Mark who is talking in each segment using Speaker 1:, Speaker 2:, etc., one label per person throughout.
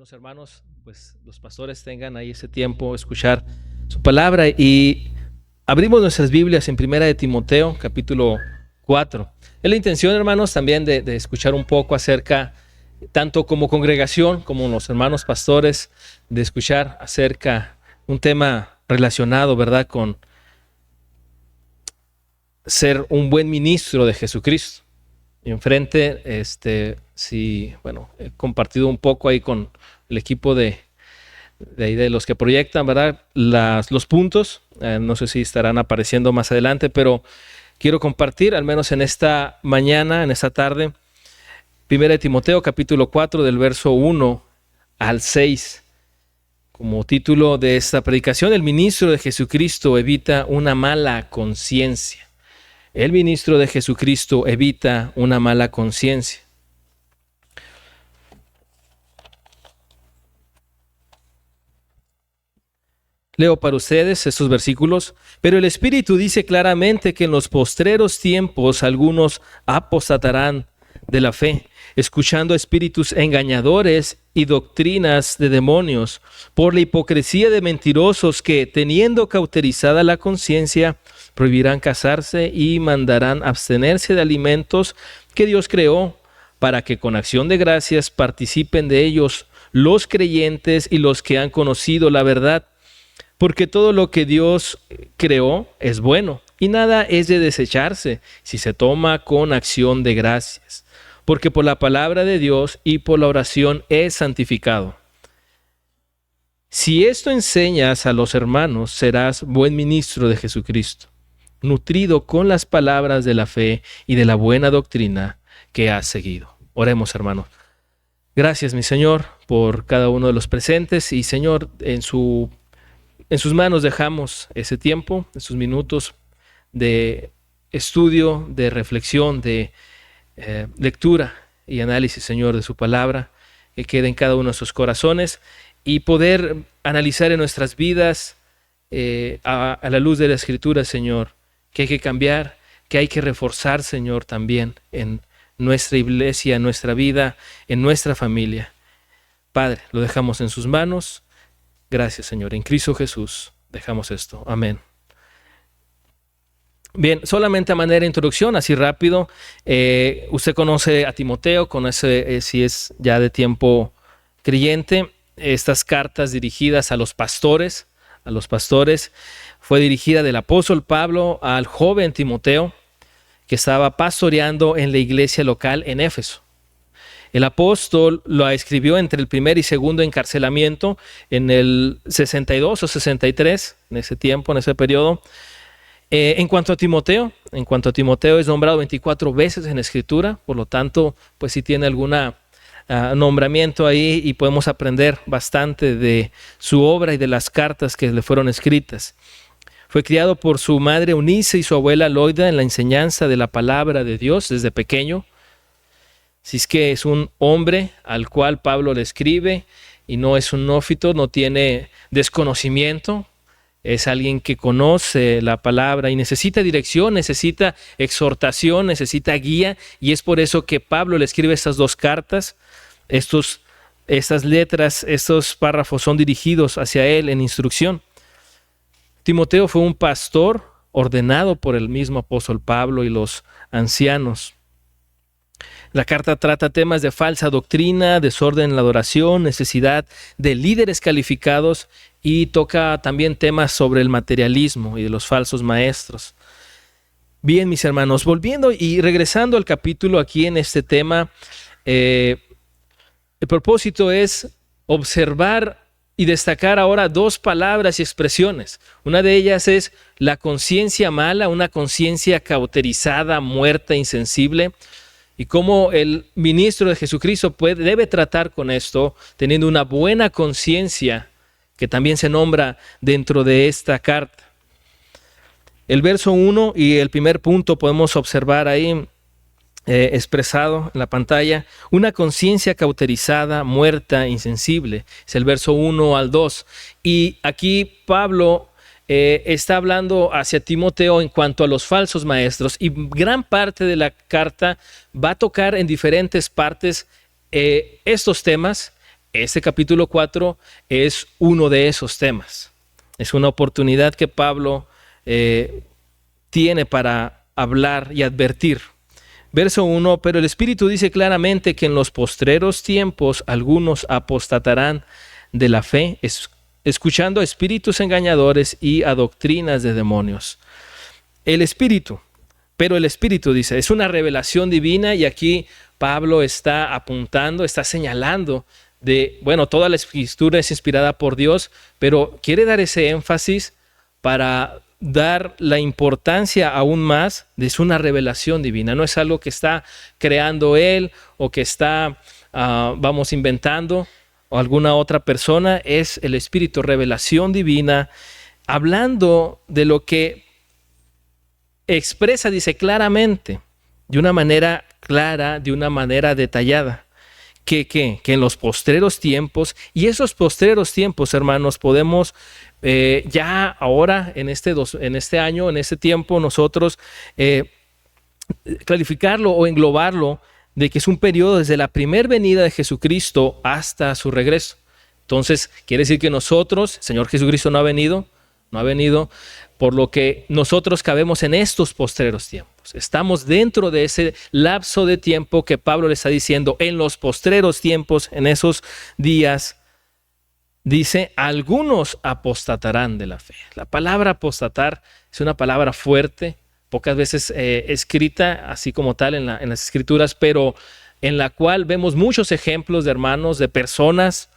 Speaker 1: algunos hermanos, pues los pastores tengan ahí ese tiempo, escuchar su palabra, y abrimos nuestras Biblias en Primera de Timoteo, capítulo 4. Es la intención, hermanos, también de escuchar un poco acerca, tanto como congregación, como los hermanos pastores, de escuchar acerca un tema relacionado, ¿verdad?, con ser un buen ministro de Jesucristo. Y enfrente, he compartido un poco ahí con el equipo de los que proyectan, ¿verdad?, los puntos. No sé si estarán apareciendo más adelante, pero quiero compartir, al menos en esta mañana, en esta tarde, 1 Timoteo capítulo 4, del verso 1 al 6. Como título de esta predicación, el ministro de Jesucristo evita una mala conciencia. El ministro de Jesucristo evita una mala conciencia. Leo para ustedes estos versículos. Pero el Espíritu dice claramente que en los postreros tiempos algunos apostatarán de la fe, escuchando espíritus engañadores y doctrinas de demonios, por la hipocresía de mentirosos que, teniendo cauterizada la conciencia, prohibirán casarse y mandarán abstenerse de alimentos que Dios creó, para que con acción de gracias participen de ellos los creyentes y los que han conocido la verdad. Porque todo lo que Dios creó es bueno, y nada es de desecharse si se toma con acción de gracias. Porque por la palabra de Dios y por la oración es santificado. Si esto enseñas a los hermanos, serás buen ministro de Jesucristo, nutrido con las palabras de la fe y de la buena doctrina que has seguido. Oremos, hermanos. Gracias, mi Señor, por cada uno de los presentes, y Señor, en sus manos dejamos ese tiempo, esos minutos de estudio, de reflexión, de lectura y análisis, Señor, de su palabra, que quede en cada uno de sus corazones, y poder analizar en nuestras vidas a la luz de la Escritura, Señor, que hay que cambiar, que hay que reforzar, Señor, también en nuestra iglesia, en nuestra vida, en nuestra familia. Padre, lo dejamos en sus manos. Gracias, Señor. En Cristo Jesús dejamos esto. Amén. Bien, solamente a manera de introducción, así rápido, usted conoce a Timoteo, conoce, si es ya de tiempo creyente, estas cartas dirigidas a los pastores, fue dirigida del apóstol Pablo al joven Timoteo, que estaba pastoreando en la iglesia local en Éfeso. El apóstol lo escribió entre el primer y segundo encarcelamiento en el 62 o 63, en ese tiempo, en ese periodo. En cuanto a Timoteo es nombrado 24 veces en la Escritura, por lo tanto, pues sí tiene algún nombramiento ahí, y podemos aprender bastante de su obra y de las cartas que le fueron escritas. Fue criado por su madre Eunice y su abuela Loida en la enseñanza de la palabra de Dios desde pequeño. Si es que es un hombre al cual Pablo le escribe, y no es un neófito, no tiene desconocimiento, es alguien que conoce la palabra y necesita dirección, necesita exhortación, necesita guía, y es por eso que Pablo le escribe estas dos cartas. Estas letras, estos párrafos son dirigidos hacia él en instrucción. Timoteo fue un pastor ordenado por el mismo apóstol Pablo y los ancianos. La carta trata temas de falsa doctrina, desorden en la adoración, necesidad de líderes calificados, y toca también temas sobre el materialismo y de los falsos maestros. Bien, mis hermanos, volviendo y regresando al capítulo aquí en este tema, el propósito es observar y destacar ahora dos palabras y expresiones. Una de ellas es la conciencia mala, una conciencia cauterizada, muerta, insensible, y cómo el ministro de Jesucristo debe tratar con esto, teniendo una buena conciencia, que también se nombra dentro de esta carta. El verso 1 y el primer punto podemos observar ahí expresado en la pantalla: una conciencia cauterizada, muerta, insensible. Es el verso 1 al 2. Y aquí Pablo está hablando hacia Timoteo en cuanto a los falsos maestros, y gran parte de la carta va a tocar en diferentes partes estos temas, Este capítulo 4 es uno de esos temas. Es una oportunidad que Pablo tiene para hablar y advertir. Verso 1, pero el Espíritu dice claramente que en los postreros tiempos algunos apostatarán de la fe, escuchando a espíritus engañadores y a doctrinas de demonios. El Espíritu, pero el Espíritu dice, es una revelación divina, y aquí Pablo está apuntando, está señalando toda la Escritura es inspirada por Dios, pero quiere dar ese énfasis para dar la importancia aún más de es una revelación divina. No es algo que está creando él o que está, inventando o alguna otra persona. Es el Espíritu, revelación divina, hablando de lo que expresa, dice claramente, de una manera clara, de una manera detallada, que en los postreros tiempos, y esos postreros tiempos, hermanos, podemos ya ahora, en este año, en este tiempo, nosotros clarificarlo o englobarlo de que es un periodo desde la primera venida de Jesucristo hasta su regreso. Entonces, quiere decir que nosotros, el Señor Jesucristo no ha venido, por lo que nosotros cabemos en estos postreros tiempos. Estamos dentro de ese lapso de tiempo que Pablo le está diciendo, en los postreros tiempos, en esos días, dice, algunos apostatarán de la fe. La palabra apostatar es una palabra fuerte, pocas veces escrita así como tal en las Escrituras, pero en la cual vemos muchos ejemplos de hermanos, de personas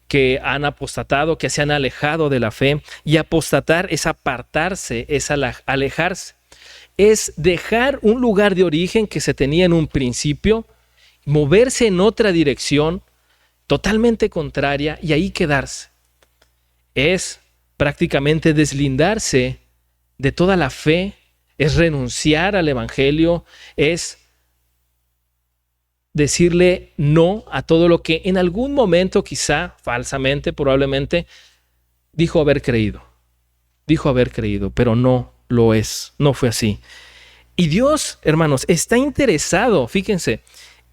Speaker 1: que han apostatado, que se han alejado de la fe. Y apostatar es apartarse, es alejarse. Es dejar un lugar de origen que se tenía en un principio, moverse en otra dirección totalmente contraria y ahí quedarse. Es prácticamente deslindarse de toda la fe, es renunciar al Evangelio, es decirle no a todo lo que en algún momento, quizá falsamente, probablemente, dijo haber creído, pero no lo es, no fue así. Y Dios, hermanos, está interesado, fíjense,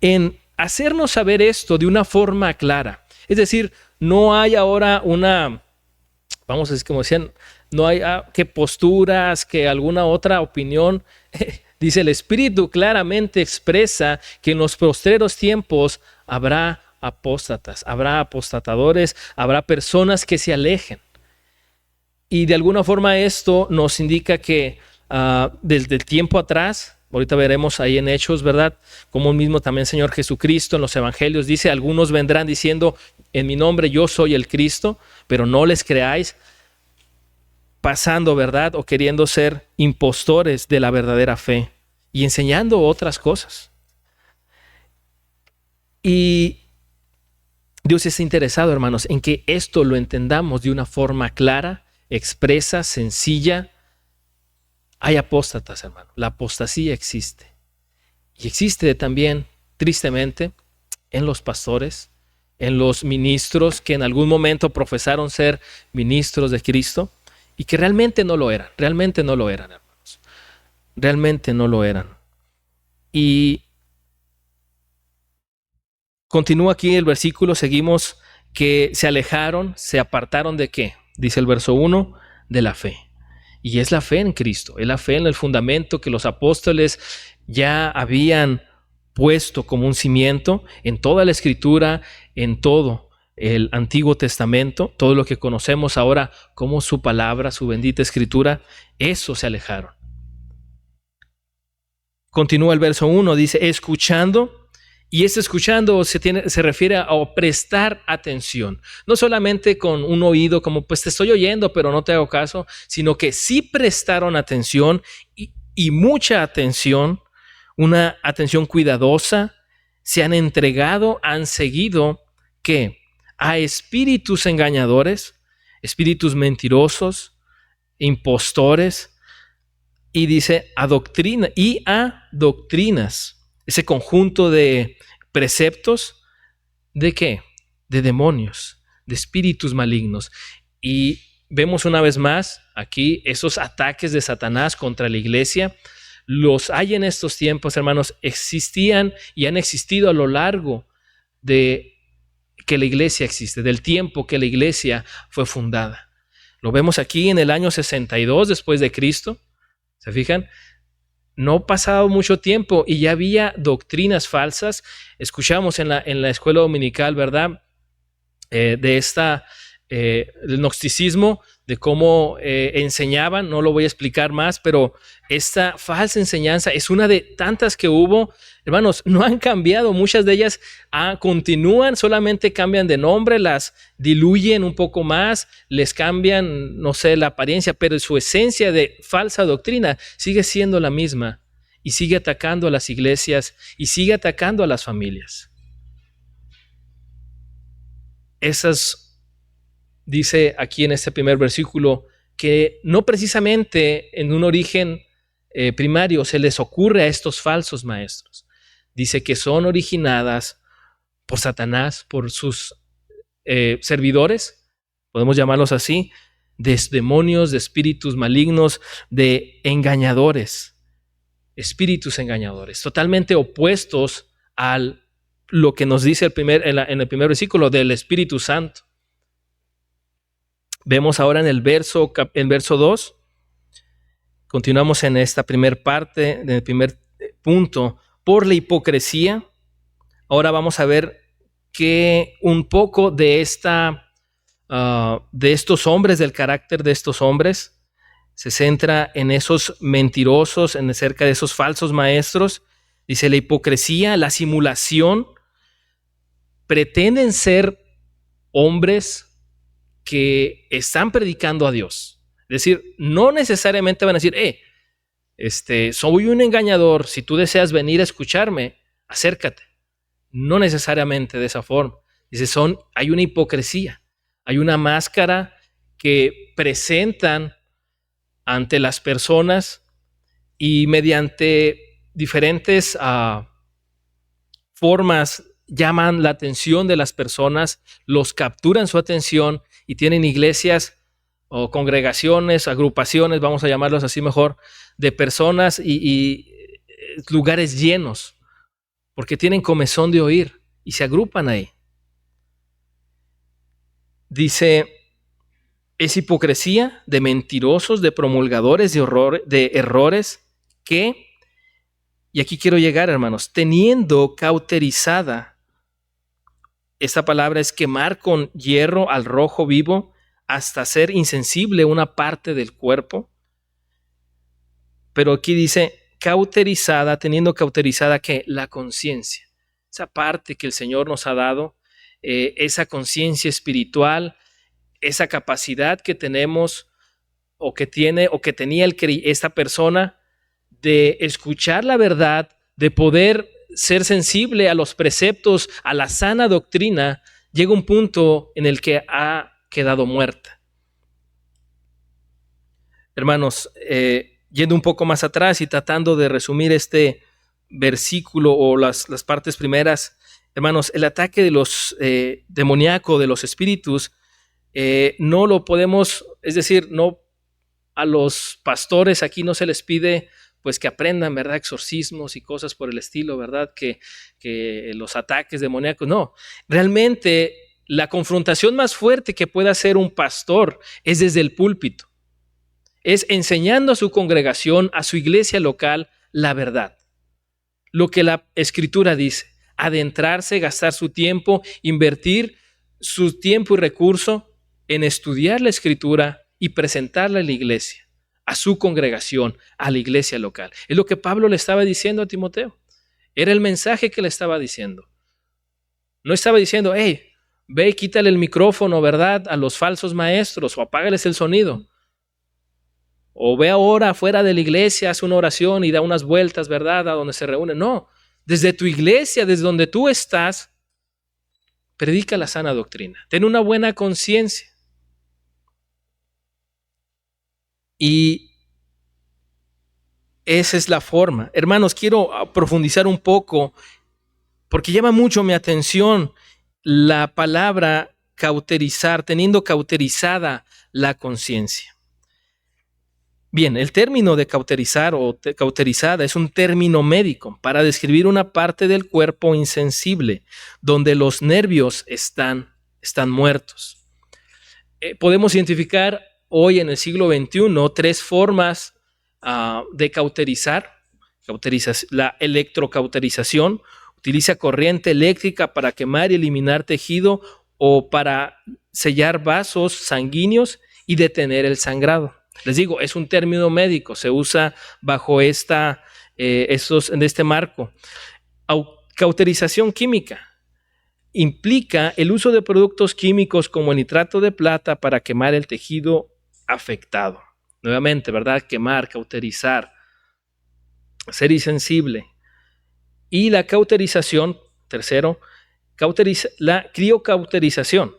Speaker 1: en hacernos saber esto de una forma clara. Es decir, no hay ahora vamos a decir, como decían, no hay que posturas, que alguna otra opinión. Dice, el Espíritu claramente expresa que en los postreros tiempos habrá apóstatas, habrá apostatadores, habrá personas que se alejen. Y de alguna forma esto nos indica que desde el tiempo atrás, ahorita veremos ahí en Hechos, ¿verdad? Como mismo también Señor Jesucristo en los Evangelios dice, algunos vendrán diciendo, en mi nombre yo soy el Cristo, pero no les creáis, pasando, ¿verdad? O queriendo ser impostores de la verdadera fe y enseñando otras cosas. Y Dios está interesado, hermanos, en que esto lo entendamos de una forma clara, expresa, sencilla. Hay apóstatas, hermano. La apostasía existe. Y existe también, tristemente, en los pastores, en los ministros que en algún momento profesaron ser ministros de Cristo y que realmente no lo eran, hermanos. Realmente no lo eran. Y continúa aquí el versículo, seguimos, que se alejaron, se apartaron ¿de qué? Dice el verso 1, de la fe. Y es la fe en Cristo, es la fe en el fundamento que los apóstoles ya habían puesto como un cimiento en toda la Escritura, en todo el Antiguo Testamento, todo lo que conocemos ahora como su palabra, su bendita Escritura, eso se alejaron. Continúa el verso 1, dice, escuchando. Y ese escuchando se refiere a prestar atención. No solamente con un oído como pues te estoy oyendo pero no te hago caso, sino que sí prestaron atención y mucha atención, una atención cuidadosa, se han entregado, han seguido ¿qué? A espíritus engañadores, espíritus mentirosos, impostores, y dice a doctrinas, ese conjunto de preceptos, ¿de qué? De demonios, de espíritus malignos. Y vemos una vez más aquí esos ataques de Satanás contra la iglesia. Los hay en estos tiempos, hermanos, existían y han existido a lo largo de que la iglesia existe, del tiempo que la iglesia fue fundada. Lo vemos aquí en el año 62 después de Cristo. ¿Se fijan? No ha pasado mucho tiempo y ya había doctrinas falsas. Escuchamos en la escuela dominical, ¿verdad? Del gnosticismo, de cómo enseñaban. No lo voy a explicar más, pero esta falsa enseñanza es una de tantas que hubo. Hermanos, no han cambiado. Muchas de ellas continúan, solamente cambian de nombre, las diluyen un poco más, les cambian, no sé, la apariencia, pero su esencia de falsa doctrina sigue siendo la misma y sigue atacando a las iglesias y sigue atacando a las familias. Esas, dice aquí en este primer versículo, que no precisamente en un origen primario se les ocurre a estos falsos maestros. Dice que son originadas por Satanás, por sus servidores, podemos llamarlos así, de demonios, de espíritus malignos, de engañadores, espíritus engañadores, totalmente opuestos a lo que nos dice en el primer versículo del Espíritu Santo. Vemos ahora en el verso 2, continuamos en esta primera parte, en el primer punto, por la hipocresía. Ahora vamos a ver que un poco de estos hombres, del carácter de estos hombres, se centra en esos mentirosos, en acerca de esos falsos maestros. Dice la hipocresía, la simulación, pretenden ser hombres que están predicando a Dios. Es decir, no necesariamente van a decir, soy un engañador, si tú deseas venir a escucharme, acércate. No necesariamente de esa forma. Dice, hay una hipocresía, hay una máscara que presentan ante las personas y mediante diferentes formas llaman la atención de las personas, los capturan su atención y tienen iglesias o congregaciones, agrupaciones, vamos a llamarlos así mejor, de personas y lugares llenos, porque tienen comezón de oír y se agrupan ahí. Dice, es hipocresía de mentirosos, de promulgadores de errores que, y aquí quiero llegar, hermanos, teniendo cauterizada, esta palabra es quemar con hierro al rojo vivo hasta hacer insensible una parte del cuerpo. Pero aquí dice cauterizada, teniendo cauterizada que la conciencia, esa parte que el Señor nos ha dado, esa conciencia espiritual, esa capacidad que tenemos o que tiene o que tenía esta persona de escuchar la verdad, de poder ser sensible a los preceptos, a la sana doctrina, llega un punto en el que ha quedado muerta. Hermanos, yendo un poco más atrás y tratando de resumir este versículo o las partes primeras, hermanos, el ataque de los demoníaco, de los espíritus, no lo podemos, es decir, no a los pastores aquí no se les pide pues que aprendan, ¿verdad? Exorcismos y cosas por el estilo, ¿verdad? Que los ataques demoníacos, no. Realmente la confrontación más fuerte que puede hacer un pastor es desde el púlpito. Es enseñando a su congregación, a su iglesia local, la verdad. Lo que la Escritura dice, adentrarse, gastar su tiempo, invertir su tiempo y recurso en estudiar la Escritura y presentarla a la iglesia, a su congregación, a la iglesia local. Es lo que Pablo le estaba diciendo a Timoteo. Era el mensaje que le estaba diciendo. No estaba diciendo, ve y quítale el micrófono, ¿verdad? A los falsos maestros o apágales el sonido. O ve ahora afuera de la iglesia, hace una oración y da unas vueltas, ¿verdad? A donde se reúnen. No, desde tu iglesia, desde donde tú estás, predica la sana doctrina. Ten una buena conciencia. Y esa es la forma. Hermanos, quiero profundizar un poco porque llama mucho mi atención la palabra cauterizar, teniendo cauterizada la conciencia. Bien, el término de cauterizar o cauterizada es un término médico para describir una parte del cuerpo insensible donde los nervios están muertos. Podemos identificar hoy en el siglo XXI 3 formas de cauterizar. La electrocauterización utiliza corriente eléctrica para quemar y eliminar tejido o para sellar vasos sanguíneos y detener el sangrado. Les digo, es un término médico, se usa bajo en este marco. Cauterización química implica el uso de productos químicos como el nitrato de plata para quemar el tejido afectado. Nuevamente, ¿verdad? Quemar, cauterizar, ser insensible. Y la cauterización, tercero, la criocauterización.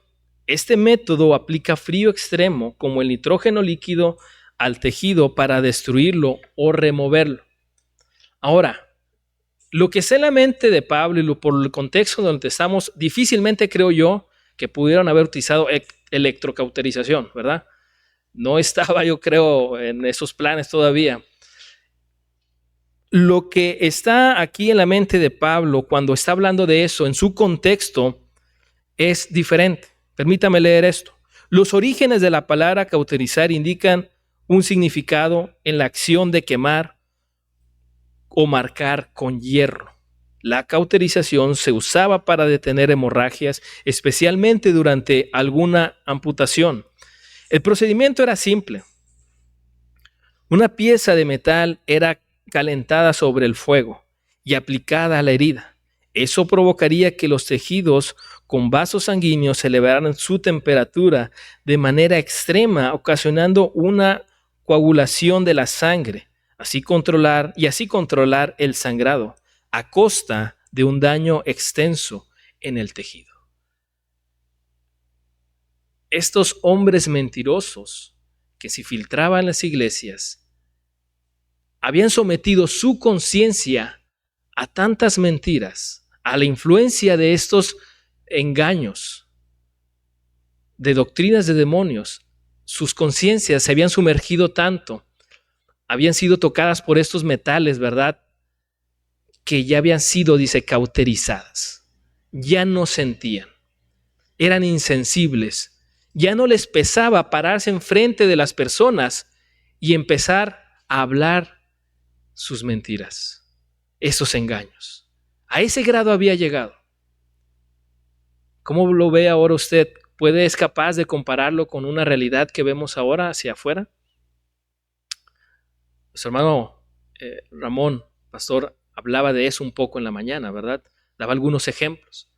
Speaker 1: Este método aplica frío extremo como el nitrógeno líquido al tejido para destruirlo o removerlo. Ahora, lo que sé en la mente de Pablo y por el contexto donde estamos, difícilmente creo yo que pudieron haber utilizado electrocauterización, ¿verdad? No estaba, yo creo, en esos planes todavía. Lo que está aquí en la mente de Pablo cuando está hablando de eso en su contexto es diferente. Permítame leer esto. Los orígenes de la palabra cauterizar indican un significado en la acción de quemar o marcar con hierro. La cauterización se usaba para detener hemorragias, especialmente durante alguna amputación. El procedimiento era simple. Una pieza de metal era calentada sobre el fuego y aplicada a la herida. Eso provocaría que los tejidos con vasos sanguíneos elevaran su temperatura de manera extrema, ocasionando una coagulación de la sangre, así controlar el sangrado a costa de un daño extenso en el tejido. Estos hombres mentirosos que se filtraban en las iglesias habían sometido su conciencia a tantas mentiras, a la influencia de estos engaños, de doctrinas de demonios. Sus conciencias se habían sumergido tanto, habían sido tocadas por estos metales, ¿verdad? Que ya habían sido, dice, cauterizadas. Ya no sentían, eran insensibles. Ya no les pesaba pararse enfrente de las personas y empezar a hablar sus mentiras, esos engaños. A ese grado había llegado. ¿Cómo lo ve ahora usted? ¿Es capaz de compararlo con una realidad que vemos ahora hacia afuera? Nuestro hermano Ramón, pastor, hablaba de eso un poco en la mañana, ¿verdad? Daba algunos ejemplos.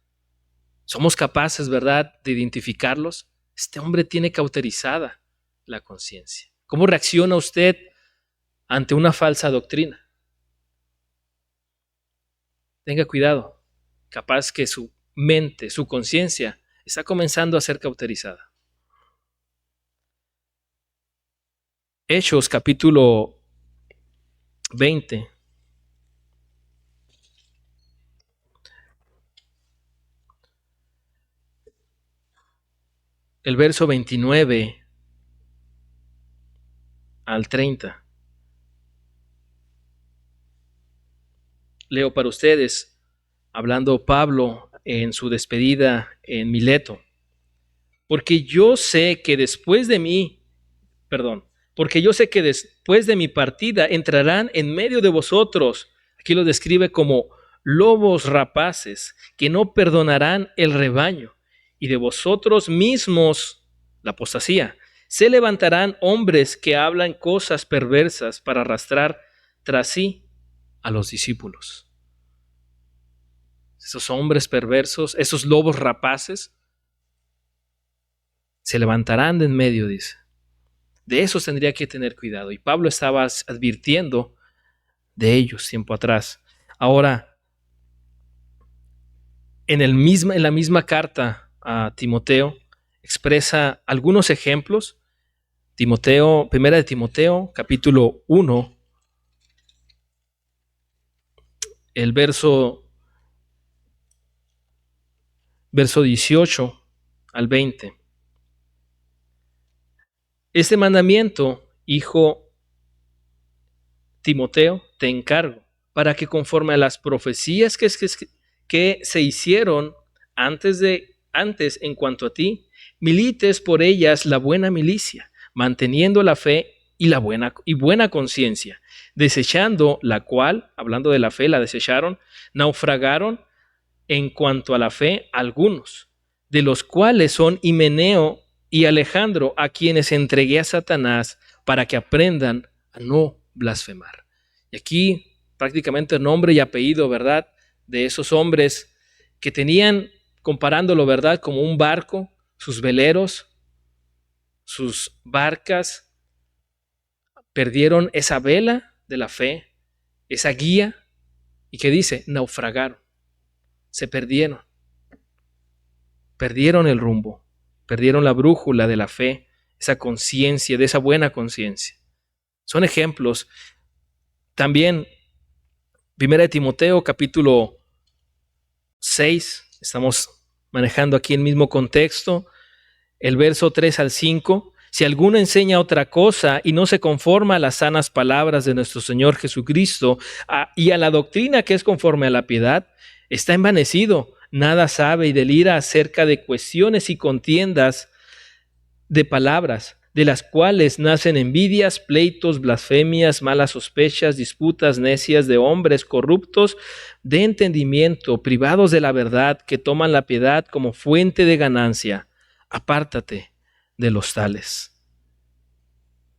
Speaker 1: ¿Somos capaces, verdad, de identificarlos? Este hombre tiene cauterizada la conciencia. ¿Cómo reacciona usted ante una falsa doctrina? Tenga cuidado. Capaz que su mente, su conciencia, está comenzando a ser cauterizada. Hechos capítulo 20. El verso 29 al 30. Leo para ustedes, hablando Pablo en su despedida en Mileto. Porque yo sé que después de mi partida entrarán en medio de vosotros, aquí lo describe como lobos rapaces, que no perdonarán el rebaño, y de vosotros mismos, la apostasía, se levantarán hombres que hablan cosas perversas para arrastrar tras sí a los discípulos. Esos hombres perversos, esos lobos rapaces, se levantarán de en medio, dice. De esos tendría que tener cuidado. Y Pablo estaba advirtiendo de ellos tiempo atrás. Ahora, en la misma carta a Timoteo, expresa algunos ejemplos. Primera de Timoteo, capítulo 1, el verso 18 al 20. Este mandamiento, hijo, Timoteo, te encargo, para que conforme a las profecías que se hicieron antes en cuanto a ti, milites por ellas la buena milicia, manteniendo la fe y la buena conciencia, desechando la cual, hablando de la fe, la desecharon, naufragaron en cuanto a la fe algunos, de los cuales son Himeneo y Alejandro, a quienes entregué a Satanás para que aprendan a no blasfemar. Y aquí prácticamente nombre y apellido, ¿verdad?, de esos hombres que tenían, comparándolo, ¿verdad?, como un barco, sus veleros, sus barcas, perdieron esa vela de la fe, esa guía, y que dice, naufragaron, se perdieron el rumbo, perdieron la brújula de la fe, esa conciencia, de esa buena conciencia. Son ejemplos. También, 1 Timoteo capítulo 6, estamos manejando aquí el mismo contexto, el verso 3 al 5, si alguno enseña otra cosa y no se conforma a las sanas palabras de nuestro Señor Jesucristo y a la doctrina que es conforme a la piedad, está envanecido, nada sabe y delira acerca de cuestiones y contiendas de palabras, de las cuales nacen envidias, pleitos, blasfemias, malas sospechas, disputas necias de hombres corruptos de entendimiento, privados de la verdad, que toman la piedad como fuente de ganancia. Apártate de los tales.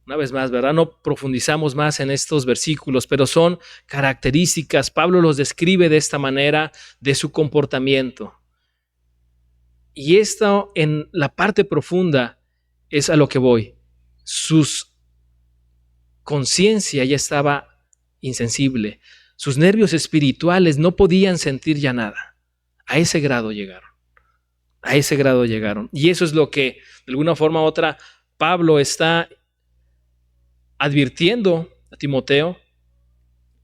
Speaker 1: Una vez más, ¿verdad? No profundizamos más en estos versículos, pero son características. Pablo los describe de esta manera de su comportamiento. Y esto en la parte profunda es a lo que voy. Su conciencia ya estaba insensible. Sus nervios espirituales no podían sentir ya nada. A ese grado llegaron. A ese grado llegaron. Y eso es lo que, de alguna forma u otra, Pablo está advirtiendo a Timoteo.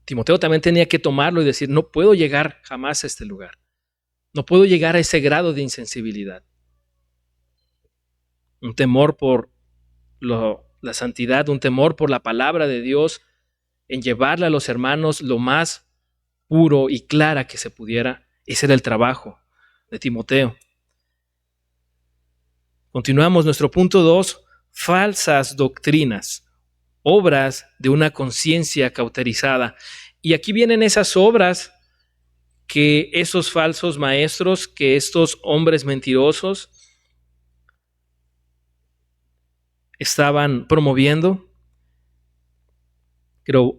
Speaker 1: Timoteo también tenía que tomarlo y decir, no puedo llegar jamás a este lugar. No puedo llegar a ese grado de insensibilidad. Un temor por la santidad, un temor por la palabra de Dios, en llevarle a los hermanos lo más puro y clara que se pudiera. Ese era el trabajo de Timoteo. Continuamos nuestro punto 2, falsas doctrinas, obras de una conciencia cauterizada. Y aquí vienen esas obras que esos falsos maestros, que estos hombres mentirosos estaban promoviendo. Quiero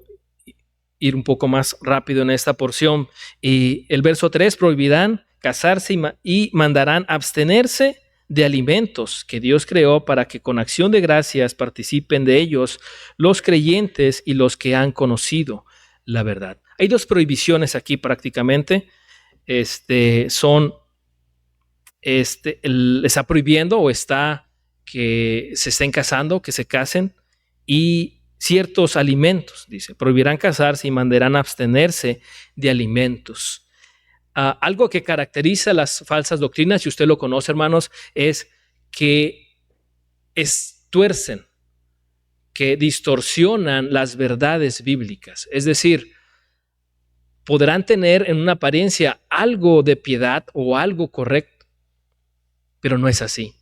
Speaker 1: ir un poco más rápido en esta porción. Y el verso 3, prohibirán casarse y mandarán abstenerse de alimentos que Dios creó para que con acción de gracias participen de ellos los creyentes y los que han conocido la verdad. Hay dos prohibiciones aquí prácticamente. Está prohibiendo o está que se estén casando, que se casen, y ciertos alimentos, dice, prohibirán casarse y mandarán abstenerse de alimentos. Algo que caracteriza las falsas doctrinas, y usted lo conoce, hermanos, es que tuercen, que distorsionan las verdades bíblicas. Es decir, podrán tener en una apariencia algo de piedad o algo correcto, pero no es así.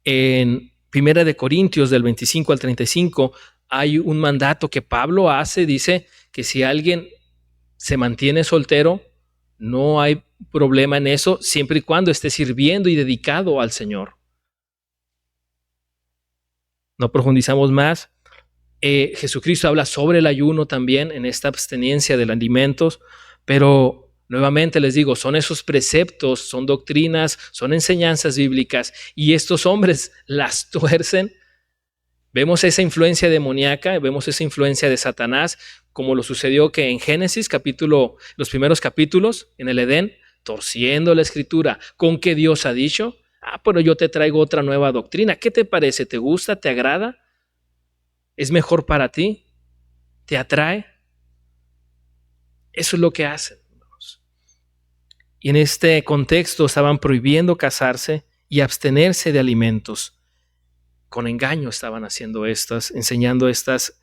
Speaker 1: En 1 Corintios del 25 al 35 hay un mandato que Pablo hace, dice que si alguien se mantiene soltero, no hay problema en eso, siempre y cuando esté sirviendo y dedicado al Señor. No profundizamos más. Jesucristo habla sobre el ayuno también en esta absteniencia de los alimentos, pero nuevamente les digo, son esos preceptos, son doctrinas, son enseñanzas bíblicas, y estos hombres las tuercen. Vemos esa influencia demoníaca, vemos esa influencia de Satanás, como lo sucedió que en Génesis, los primeros capítulos, en el Edén, torciendo la escritura, con que Dios ha dicho, pero yo te traigo otra nueva doctrina. ¿Qué te parece? ¿Te gusta? ¿Te agrada? ¿Es mejor para ti? ¿Te atrae? Eso es lo que hacen. Y en este contexto estaban prohibiendo casarse y abstenerse de alimentos. Con engaño estaban haciendo enseñando estas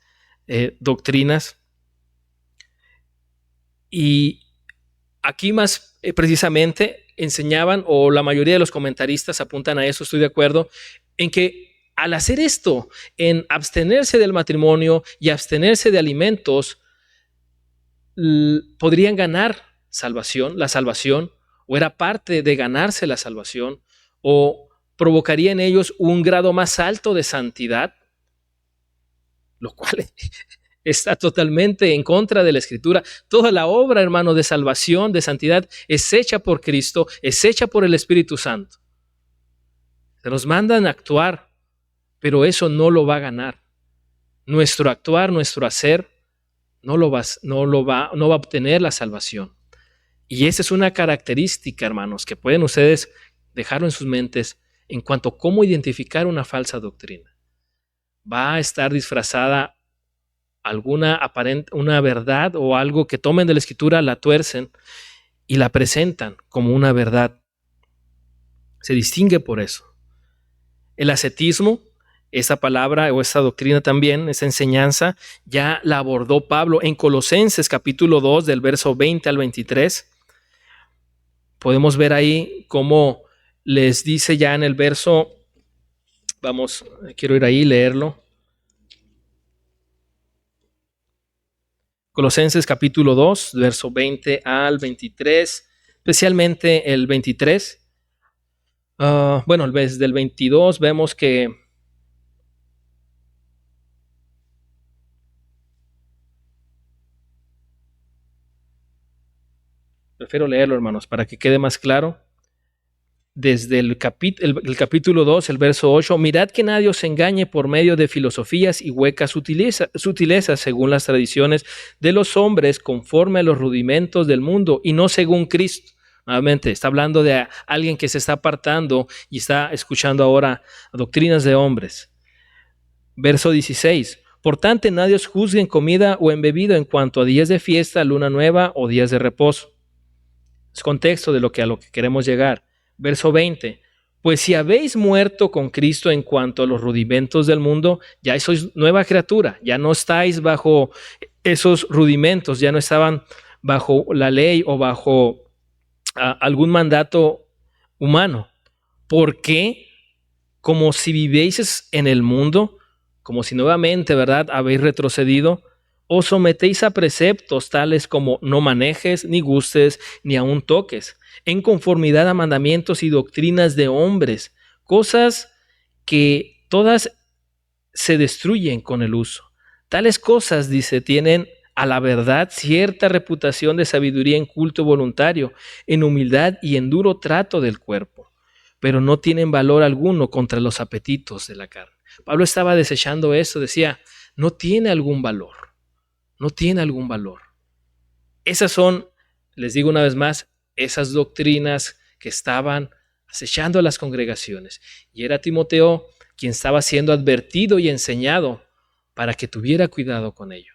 Speaker 1: doctrinas. Y aquí más precisamente enseñaban, o la mayoría de los comentaristas apuntan a eso, estoy de acuerdo, en que al hacer esto, en abstenerse del matrimonio y abstenerse de alimentos, podrían ganar salvación, la salvación, o era parte de ganarse la salvación, o provocaría en ellos un grado más alto de santidad, lo cual está totalmente en contra de la Escritura. Toda la obra, hermano, de salvación, de santidad, es hecha por Cristo, es hecha por el Espíritu Santo. Se nos mandan a actuar, pero eso no lo va a ganar. Nuestro actuar, nuestro hacer, no va a obtener la salvación. Y esa es una característica, hermanos, que pueden ustedes dejarlo en sus mentes en cuanto a cómo identificar una falsa doctrina. Va a estar disfrazada una verdad o algo que tomen de la Escritura, la tuercen y la presentan como una verdad. Se distingue por eso. El ascetismo, esa palabra o esa doctrina también, esa enseñanza, ya la abordó Pablo en Colosenses capítulo 2 del verso 20 al 23. Podemos ver ahí cómo les dice ya en el verso, quiero ir ahí y leerlo. Colosenses capítulo 2, verso 20 al 23, especialmente el 23. Desde el 22 vemos que prefiero leerlo, hermanos, para que quede más claro. Desde el capítulo 2, el verso 8, mirad que nadie os engañe por medio de filosofías y huecas sutilezas según las tradiciones de los hombres, conforme a los rudimentos del mundo y no según Cristo. Nuevamente, está hablando de alguien que se está apartando y está escuchando ahora doctrinas de hombres. Verso 16, por tanto nadie os juzgue en comida o en bebida en cuanto a días de fiesta, luna nueva o días de reposo. Es contexto de a lo que queremos llegar. Verso 20, pues si habéis muerto con Cristo en cuanto a los rudimentos del mundo, ya sois nueva criatura, ya no estáis bajo esos rudimentos, ya no estaban bajo la ley o bajo algún mandato humano. ¿Por qué? Como si vivieseis en el mundo, como si nuevamente, ¿verdad?, habéis retrocedido, os sometéis a preceptos tales como no manejes, ni gustes, ni aun toques, en conformidad a mandamientos y doctrinas de hombres, cosas que todas se destruyen con el uso. Tales cosas, dice, tienen a la verdad cierta reputación de sabiduría en culto voluntario, en humildad y en duro trato del cuerpo, pero no tienen valor alguno contra los apetitos de la carne. Pablo estaba desechando eso, decía, no tiene algún valor, no tiene algún valor. Esas son, les digo una vez más, esas doctrinas que estaban acechando a las congregaciones. Y era Timoteo quien estaba siendo advertido y enseñado para que tuviera cuidado con ello.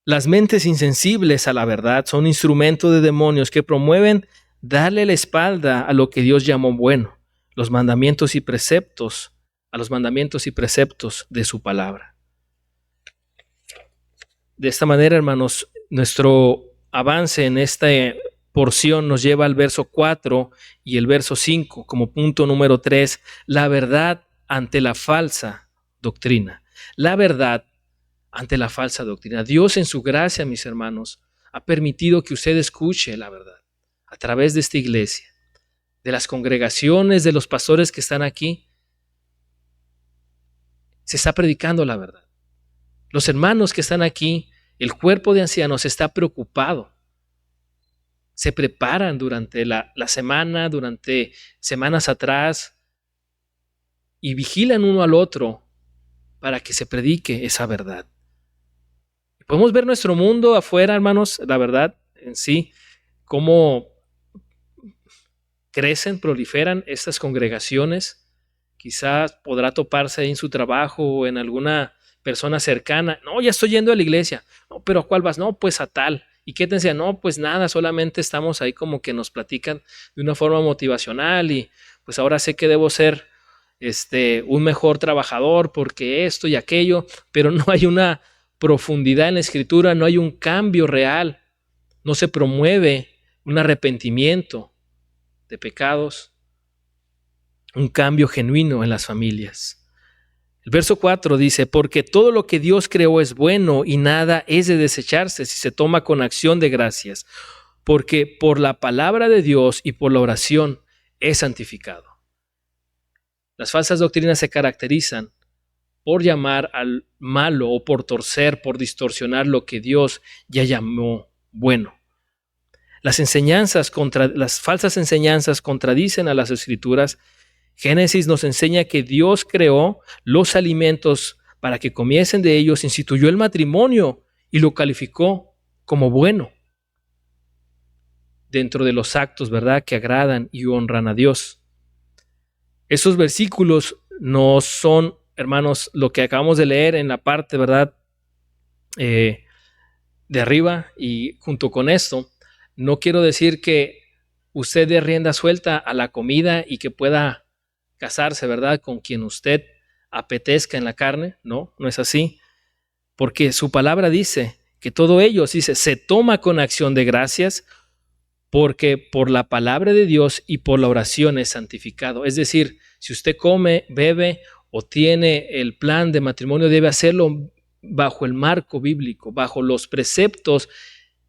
Speaker 1: Las mentes insensibles a la verdad son instrumentos de demonios que promueven darle la espalda a lo que Dios llamó bueno, a los mandamientos y preceptos de su palabra. De esta manera, hermanos, nuestro avance en esta porción nos lleva al verso 4 y el verso 5 como punto número 3, la verdad ante la falsa doctrina. La verdad ante la falsa doctrina. Dios en su gracia, mis hermanos, ha permitido que usted escuche la verdad a través de esta iglesia, de las congregaciones, de los pastores que están aquí. Se está predicando la verdad. Los hermanos que están aquí, el cuerpo de ancianos está preocupado. Se preparan durante la semana, durante semanas atrás, y vigilan uno al otro para que se predique esa verdad. Podemos ver nuestro mundo afuera, hermanos, la verdad en sí, cómo crecen, proliferan estas congregaciones. Quizás podrá toparse en su trabajo o en alguna persona cercana. No, ya estoy yendo a la iglesia. No, pero ¿a cuál vas? No, pues a tal. ¿Y qué te decía? No, pues nada, solamente estamos ahí como que nos platican de una forma motivacional y pues ahora sé que debo ser un mejor trabajador porque esto y aquello, pero no hay una profundidad en la Escritura, no hay un cambio real, no se promueve un arrepentimiento de pecados, un cambio genuino en las familias. El verso 4 dice, porque todo lo que Dios creó es bueno y nada es de desecharse si se toma con acción de gracias, porque por la palabra de Dios y por la oración es santificado. Las falsas doctrinas se caracterizan por llamar al malo o por torcer, por distorsionar lo que Dios ya llamó bueno. Las falsas enseñanzas contradicen a las Escrituras. Génesis nos enseña que Dios creó los alimentos para que comiesen de ellos, instituyó el matrimonio y lo calificó como bueno dentro de los actos, ¿verdad?, que agradan y honran a Dios. Esos versículos no son, hermanos, lo que acabamos de leer en la parte, ¿verdad?, de arriba, y junto con esto, no quiero decir que usted dé rienda suelta a la comida y que pueda casarse, ¿verdad?, con quien usted apetezca en la carne. No, no es así. Porque su palabra dice que todo ello, dice, se toma con acción de gracias porque por la palabra de Dios y por la oración es santificado. Es decir, si usted come, bebe o tiene el plan de matrimonio, debe hacerlo bajo el marco bíblico, bajo los preceptos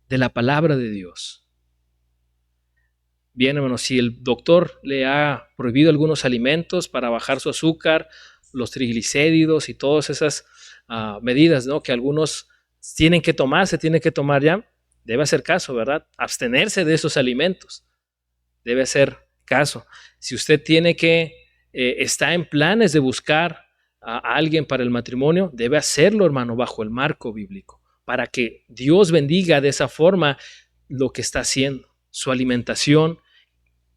Speaker 1: de la palabra de Dios. Bien, hermanos, si el doctor le ha prohibido algunos alimentos para bajar su azúcar, los triglicéridos y todas esas medidas, ¿no?, que algunos tienen que tomar, se tienen que tomar ya, debe hacer caso, ¿verdad? Abstenerse de esos alimentos. Debe hacer caso. Si usted tiene está en planes de buscar a alguien para el matrimonio, debe hacerlo, hermano, bajo el marco bíblico, para que Dios bendiga de esa forma lo que está haciendo, su alimentación,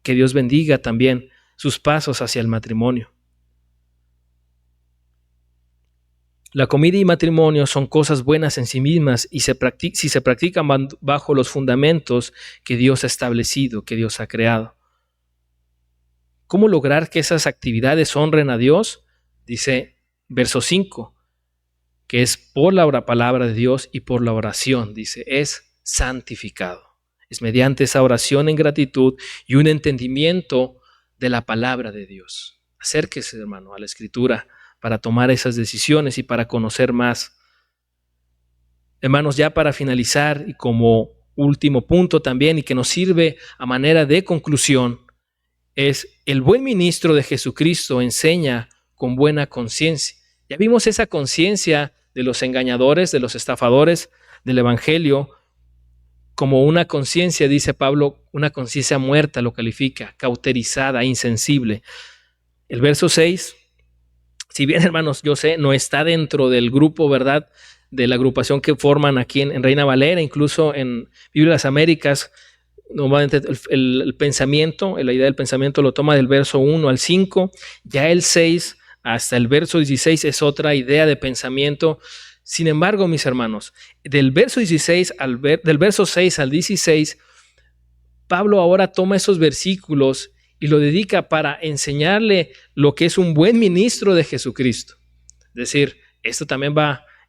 Speaker 1: que Dios bendiga también sus pasos hacia el matrimonio. La comida y matrimonio son cosas buenas en sí mismas y si se practican bajo los fundamentos que Dios ha establecido, que Dios ha creado. ¿Cómo lograr que esas actividades honren a Dios? Dice verso 5, que es por la palabra de Dios y por la oración, dice, es santificado. Es mediante esa oración en gratitud y un entendimiento de la palabra de Dios. Acérquese, hermano, a la Escritura para tomar esas decisiones y para conocer más. Hermanos, ya para finalizar y como último punto también, y que nos sirve a manera de conclusión, es el buen ministro de Jesucristo enseña con buena conciencia. Ya vimos esa conciencia de los engañadores, de los estafadores del Evangelio, como una conciencia, dice Pablo, una conciencia muerta lo califica, cauterizada, insensible. El verso 6, si bien, hermanos, yo sé, no está dentro del grupo, ¿verdad?, de la agrupación que forman aquí en Reina Valera, incluso en Biblia de las Américas, normalmente el pensamiento, la idea del pensamiento lo toma del verso 1 al 5, ya el 6 hasta el verso 16 es otra idea de pensamiento. Sin embargo, mis hermanos, del verso 6 al 16, Pablo ahora toma esos versículos y lo dedica para enseñarle lo que es un buen ministro de Jesucristo. Es decir, esto también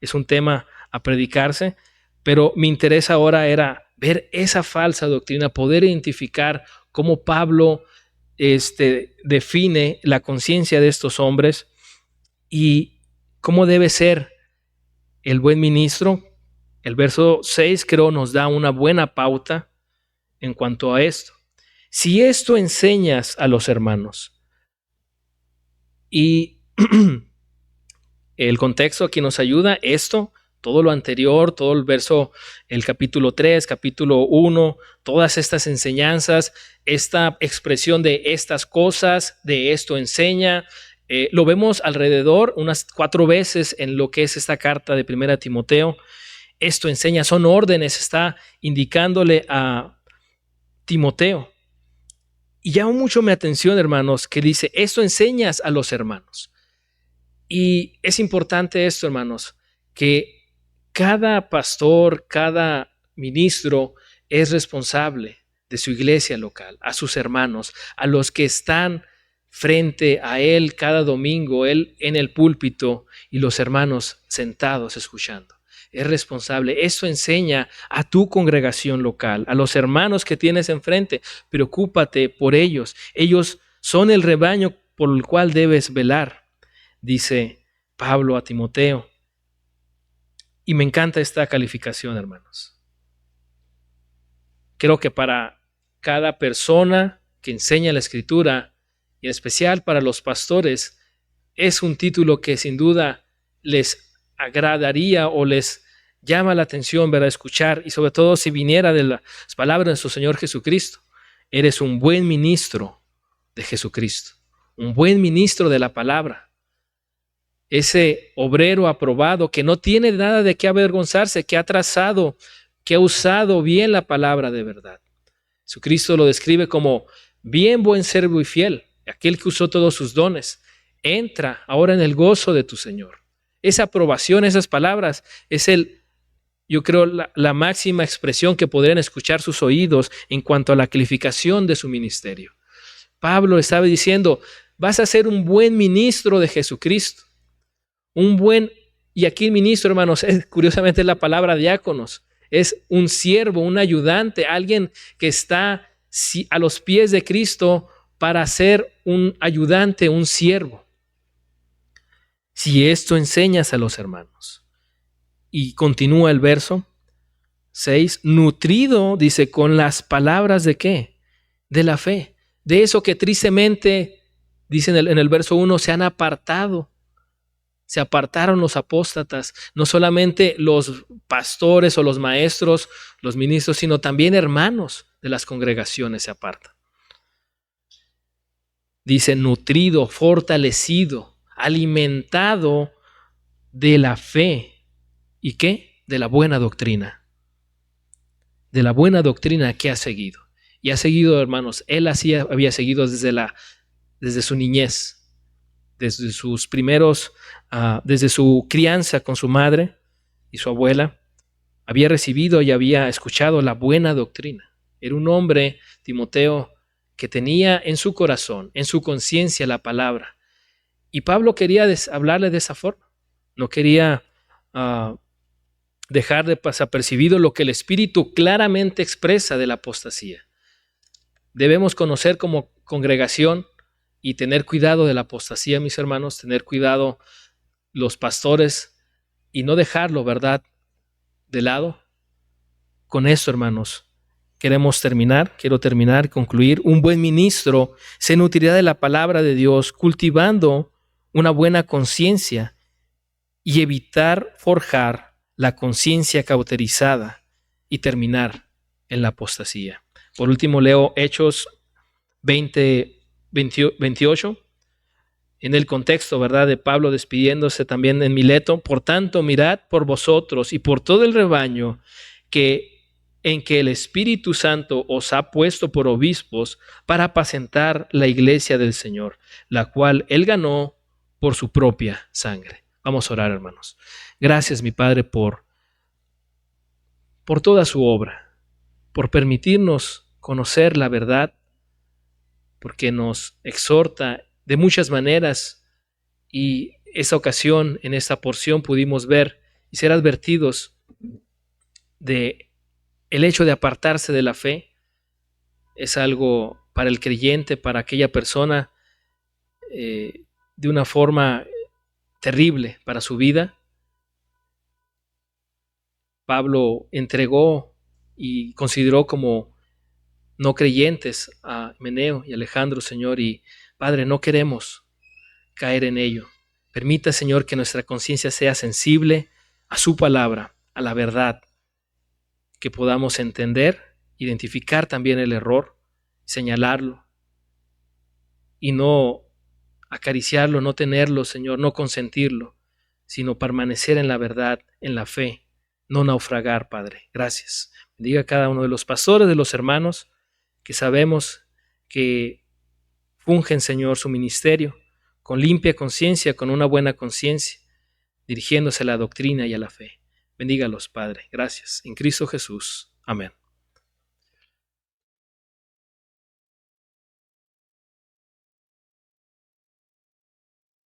Speaker 1: es un tema a predicarse, pero mi interés ahora era ver esa falsa doctrina, poder identificar cómo Pablo define la conciencia de estos hombres y cómo debe ser el buen ministro. El verso 6 creo nos da una buena pauta en cuanto a esto. Si esto enseñas a los hermanos, y el contexto aquí nos ayuda, todo lo anterior, todo el capítulo 3, capítulo 1, todas estas enseñanzas, esta expresión de estas cosas, de esto enseña, lo vemos alrededor unas 4 veces en lo que es esta carta de 1 Timoteo. Esto enseña, son órdenes, está indicándole a Timoteo. Y llama mucho mi atención, hermanos, que dice, esto enseñas a los hermanos. Y es importante esto, hermanos, que cada pastor, cada ministro es responsable de su iglesia local, a sus hermanos, a los que están frente a él cada domingo, él en el púlpito y los hermanos sentados escuchando. Es responsable. Eso enseña a tu congregación local, a los hermanos que tienes enfrente. Preocúpate por ellos. Ellos son el rebaño por el cual debes velar, dice Pablo a Timoteo. Y me encanta esta calificación, hermanos. Creo que para cada persona que enseña la Escritura, y en especial para los pastores, es un título que sin duda les agradaría o les llama la atención, ¿verdad?, escuchar, y sobre todo si viniera de las palabras de nuestro Señor Jesucristo. Eres un buen ministro de Jesucristo, un buen ministro de la palabra. Ese obrero aprobado que no tiene nada de qué avergonzarse, que ha trazado, que ha usado bien la palabra de verdad. Jesucristo lo describe como bien buen siervo y fiel, aquel que usó todos sus dones. Entra ahora en el gozo de tu Señor. Esa aprobación, esas palabras, es yo creo, la máxima expresión que podrían escuchar sus oídos en cuanto a la calificación de su ministerio. Pablo estaba diciendo, vas a ser un buen ministro de Jesucristo. Y aquí ministro, hermanos, curiosamente la palabra diáconos. Es un siervo, un ayudante, alguien que está a los pies de Cristo para ser un ayudante, un siervo. Si esto enseñas a los hermanos. Y continúa el verso 6, nutrido, dice, con las palabras ¿de qué? De la fe. De eso que tristemente, dice en el verso 1, se han apartado. Se apartaron los apóstatas, no solamente los pastores o los maestros, los ministros, sino también hermanos de las congregaciones se apartan. Dice nutrido, fortalecido, alimentado de la fe. ¿Y qué? De la buena doctrina. De la buena doctrina que ha seguido. Y ha seguido, hermanos, él así había seguido desde su niñez. Desde sus desde su crianza con su madre y su abuela, había recibido y había escuchado la buena doctrina. Era un hombre, Timoteo, que tenía en su corazón, en su conciencia la palabra. Y Pablo quería hablarle de esa forma. No quería dejar de desapercibido lo que el Espíritu claramente expresa de la apostasía. Debemos conocer como congregación y tener cuidado de la apostasía, mis hermanos, tener cuidado los pastores y no dejarlo, ¿verdad?, de lado. Con esto, hermanos, quiero terminar, concluir. Un buen ministro se nutrirá de la palabra de Dios, cultivando una buena conciencia y evitar forjar la conciencia cauterizada y terminar en la apostasía. Por último, leo Hechos 28, en el contexto, ¿verdad?, de Pablo despidiéndose también en Mileto. Por tanto, mirad por vosotros y por todo el rebaño en que el Espíritu Santo os ha puesto por obispos para apacentar la iglesia del Señor, la cual Él ganó por su propia sangre. Vamos a orar, hermanos. Gracias, mi Padre, por toda su obra, por permitirnos conocer la verdad, porque nos exhorta de muchas maneras, y esa ocasión, en esta porción, pudimos ver y ser advertidos de el hecho de apartarse de la fe. Es algo para el creyente, para aquella persona, de una forma terrible para su vida. Pablo entregó y consideró como no creyentes a Himeneo y Alejandro, Señor, y Padre, no queremos caer en ello. Permita, Señor, que nuestra conciencia sea sensible a su palabra, a la verdad, que podamos entender, identificar también el error, señalarlo y no acariciarlo, no tenerlo, Señor, no consentirlo, sino permanecer en la verdad, en la fe, no naufragar, Padre. Gracias. Bendiga a cada uno de los pastores, de los hermanos, que sabemos que fungen, Señor, su ministerio con limpia conciencia, con una buena conciencia, dirigiéndose a la doctrina y a la fe. Bendígalos, Padre. Gracias. En Cristo Jesús. Amén.